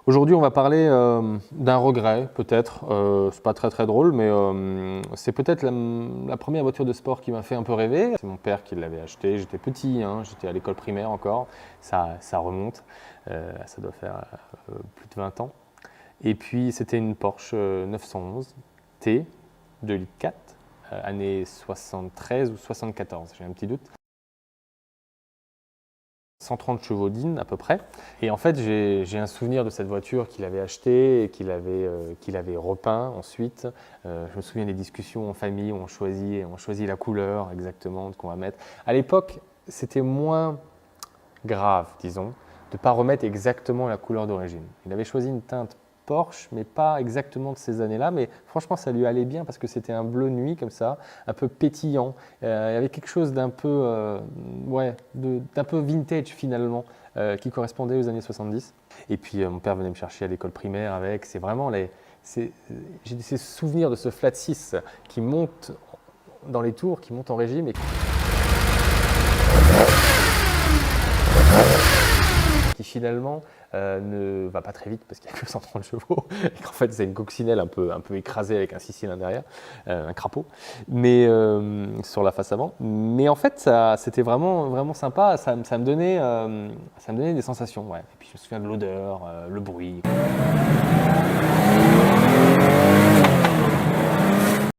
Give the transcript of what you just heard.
Aujourd'hui, on va parler d'un regret, peut-être. C'est pas très drôle, mais c'est peut-être la première voiture de sport qui m'a fait un peu rêver. C'est mon père qui l'avait acheté. J'étais petit, hein, j'étais à l'école primaire encore. Ça remonte. Ça doit faire plus de 20 ans. Et puis, c'était une Porsche 911 T 2,4 litres, année 73 ou 74, j'ai un petit doute. 130 chevaux d'In à peu près. Et en fait, j'ai un souvenir de cette voiture qu'il avait achetée et qu'il avait repeint ensuite. Je me souviens des discussions en famille où on choisit la couleur exactement qu'on va mettre. À l'époque, c'était moins grave, disons, de ne pas remettre exactement la couleur d'origine. Il avait choisi une teinte Porsche, mais pas exactement de ces années-là, mais franchement ça lui allait bien parce que c'était un bleu nuit comme ça, un peu pétillant. Il y avait quelque chose d'un peu, d'un peu vintage finalement, qui correspondait aux années 70. Et puis mon père venait me chercher à l'école primaire avec, c'est vraiment j'ai ces souvenirs de ce flat 6 qui monte dans les tours, qui monte en régime et qui finalement ne va pas très vite parce qu'il n'y a que 130 chevaux et qu'en fait c'est une coccinelle un peu écrasée avec un 6 cylindres derrière, un crapaud, mais sur la face avant. Mais en fait c'était vraiment sympa, ça me donnait des sensations. Ouais. Et puis je me souviens de l'odeur, le bruit.